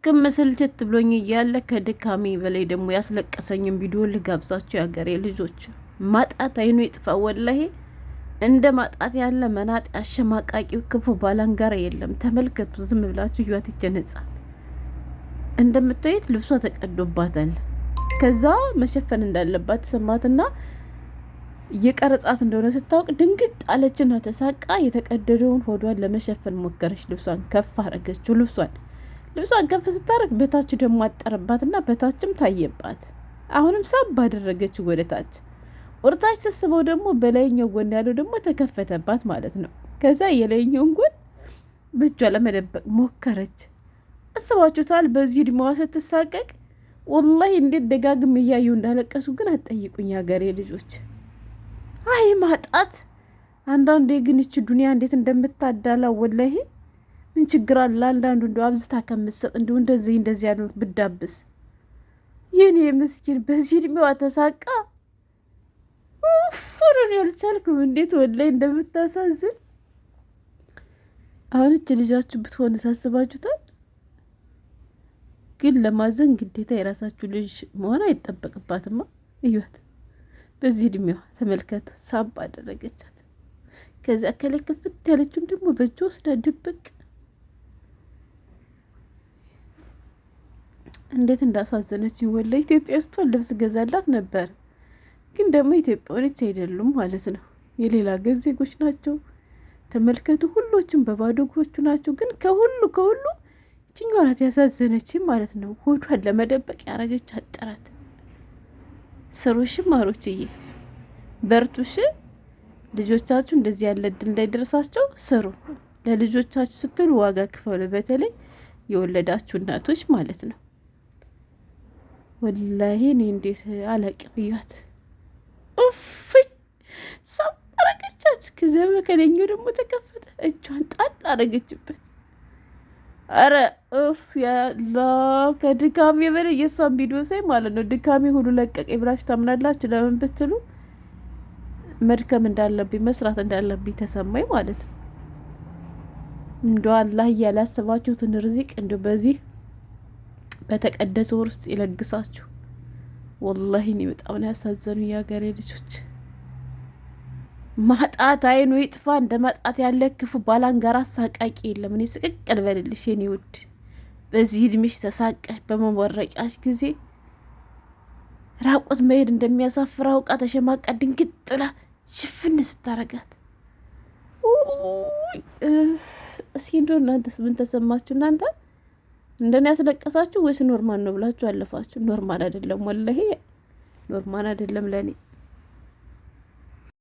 ከመሰልቸት ብሎኝ እያለ ከድካሜ በላይ ደግሞ ያስለቀሰኝን ቪዲዮ ልጋብዛችሁ። ያገሬ ልጆች ማጣት አይኑ ይጥፋ። ወላሂ እንደ ማጣት ያለ መናጥ አሸማቃቂው ክፉ ባላንጋራ የለም። ተመልከቱ፣ ዝም ብላችሁ ህይወት ይጀነጻ። እንደምታዩት ልብሷ ተቀዶባታል። ከዛ መሸፈን እንዳለባት ሰማትና የቀረጻት እንደሆነ ስታውቅ ድንግጥ አለችና ተሳቃ የተቀደደውን ሆዷን ለመሸፈን ሞከረች። ልብሷን ከፍ አረገችው። ልብሷን ከፍ ስታረግ በታች ደግሞ አጠረባትና በታችም ታየባት። አሁንም ሳብ ባደረገችው ወደ ታች ወርታች ስስበው ደግሞ በላይኛው ጎን ያለው ደግሞ ተከፈተባት ማለት ነው። ከዛ የላይኛውን ጎን በእጇ ለመደበቅ ሞከረች። አስባችሁታል? በዚህ እድሜዋ ስትሳቀቅ ወላሂ እንዴት ደጋግም እያየው እንዳለቀሱ ግን አትጠይቁኝ ሀገሬ ልጆች። አይ ማጣት አንዳንዴ ግን እቺ ዱንያ እንዴት እንደምታዳላ ወላሂ ምን ችግር አለ? አንዳንዱ እንደው አብዝታ ከምትሰጥ እንደው እንደዚህ ያለው ብዳብስ የኔ ምስኪን በዚህ እድሜዋ ተሳቃ ፍሩን ያልቻልኩም እንዴት ወላሂ እንደምታሳዝን። አሁን እቺ ልጃችሁ ብትሆን ሳስባችሁታል? ግን ለማዘን ግዴታ የራሳችሁ ልጅ መሆን አይጠበቅባትማ። እዩት፣ በዚህ እድሜዋ ተመልከቱ፣ ሳብ አደረገቻት። ከዚያ ከለክፍት ያለችውን ደግሞ በእጇ ወስዳ ድብቅ። እንዴት እንዳሳዘነች ወላሂ። ኢትዮጵያ ውስጥ ልብስ ገዛላት ነበር፣ ግን ደግሞ ኢትዮጵያኖች አይደሉም ማለት ነው። የሌላ ሀገር ዜጎች ናቸው። ተመልከቱ፣ ሁሎችም በባዶ እግሮቹ ናቸው። ግን ከሁሉ ይችኛዋ ናት ያሳዘነች ማለት ነው። ሆዷን ለመደበቅ ያረገች አጠራት። ስሩሽ ማሮችዬ፣ በርቱሽ። ልጆቻችሁ እንደዚህ ያለ እድል እንዳይደርሳቸው ስሩ። ለልጆቻችሁ ስትሉ ዋጋ ክፈሉ። በተለይ የወለዳችሁ እናቶች ማለት ነው። ወላሂ እኔ እንዴት አለቅም ብያት ኡፍ ሳብ አረገቻት። ከዚያ መከለኛው ደግሞ ተከፈተ። እጇን ጣል አረገችበት። አረ ኡፍ ያላ ከድካሜ በላይ የእሷን ቪዲዮ ሳይ ማለት ነው ድካሜ ሁሉ ለቀቀ ብላችሁ ታምናላችሁ? ለምን ብትሉ መድከም እንዳለብኝ መስራት እንዳለብኝ ተሰማኝ ማለት ነው። እንደው አላህ ያላሰባችሁትን ርዚቅ እንደው በዚህ በተቀደሰ ወር ውስጥ ይለግሳችሁ። ወላሂ እኔ በጣም ነው ያሳዘኑ የሀገሬ ልጆች። ማጣት አይኑ ይጥፋ። እንደ ማጣት ያለ ክፉ ባላንጋራ አሳቃቂ የለም። እኔ ስቅቅ ልበልልሽ የኔ ውድ፣ በዚህ እድሜሽ ተሳቀሽ በመወረቂያሽ ጊዜ ራቁት መሄድ እንደሚያሳፍር አውቃ ተሸማቃ ድንግጥ ብላ ሽፍን ስታረጋት፣ እስኪ እንደው እናንተስ ምን ተሰማችሁ? እናንተ እንደኔ ያስለቀሳችሁ ወይስ ኖርማል ነው ብላችሁ አለፋችሁ? ኖርማል አይደለም፣ ወላሂ ኖርማል አይደለም ለኔ።